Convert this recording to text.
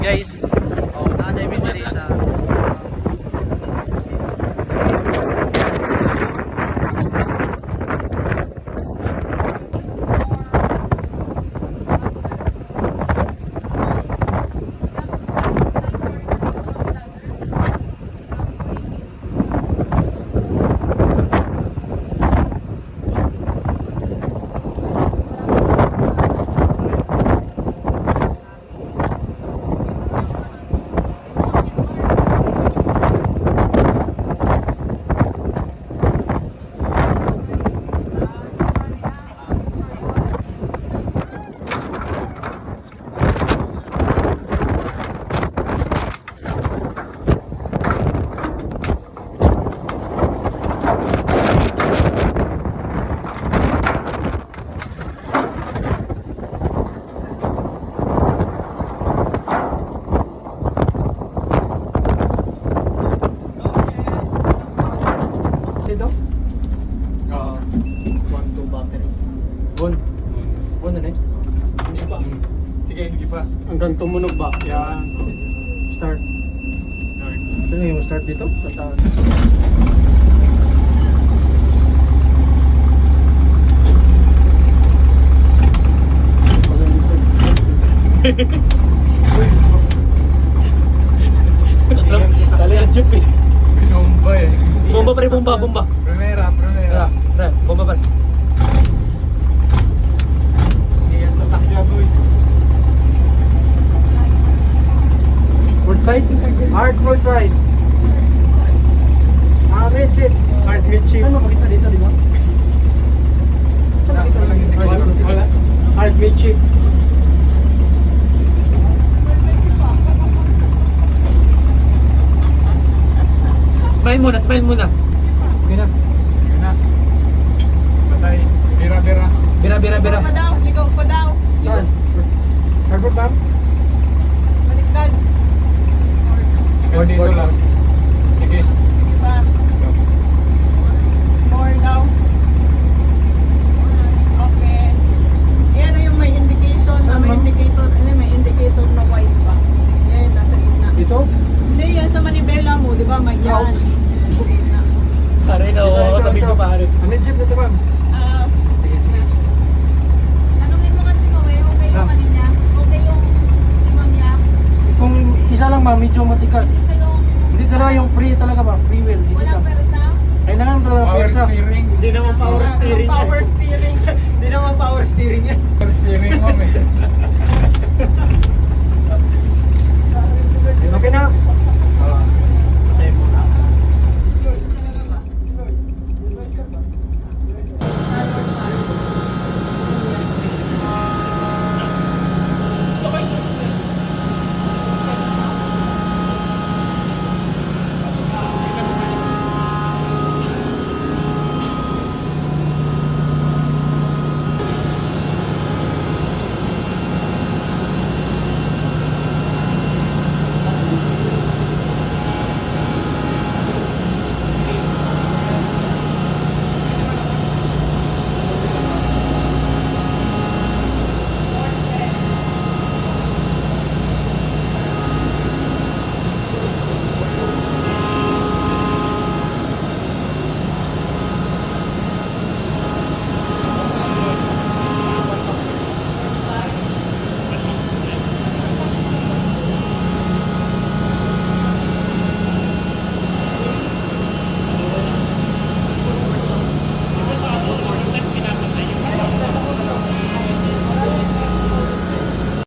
Guys, oh, nanay mi diri sa dito? Oo. 1-2 battery. Bon. Bon na eh. Hindi pa. Sige, hindi pa. Hanggang tumunog ba? Yan. Start. Start. Saan yung start dito? Sa taas. Dali ang jeep eh. Binomba eh. Bomba pre, bomba, bomba. Primera. Pre, bomba pre. Hindi yan sasakyan boy. Port side? Hard port side. Ah, midship. Hard midship. Saan makikita dito, di ba? Saan makikita Wala, dito? wala. Hard midship. Smile muna, smile muna. Okay na. Yun na. Patay. Bira. Bira, bira, bira. Pa daw, ligaw pa daw. Saan? Starboard ba? Baliktad. Ikaw dito lang. Sige. Sige pa. More daw. Okay. Yan na yung may indication na may indicator. Ano may indicator na white pa. Yan, nasa gitna. Dito? Hindi, yan sa manibela mo, di ba? May yan. Oops. Sa gitna. Pare na ako sa video pare. Ah, midship na ito, ma'am. Ah, Tanungin mo kasi ko eh, okay yung ano niya, okay yung timon niya, Kung isa lang, ma'am, medyo matigas. hindi siya yung Hindi talaga yung free talaga ba? Free wheel. Hindi walang ka. persa. Kailangan talaga Power pwersa. steering. Hindi naman power steering yan. power steering. Hindi naman power steering yan. Power steering mo eh.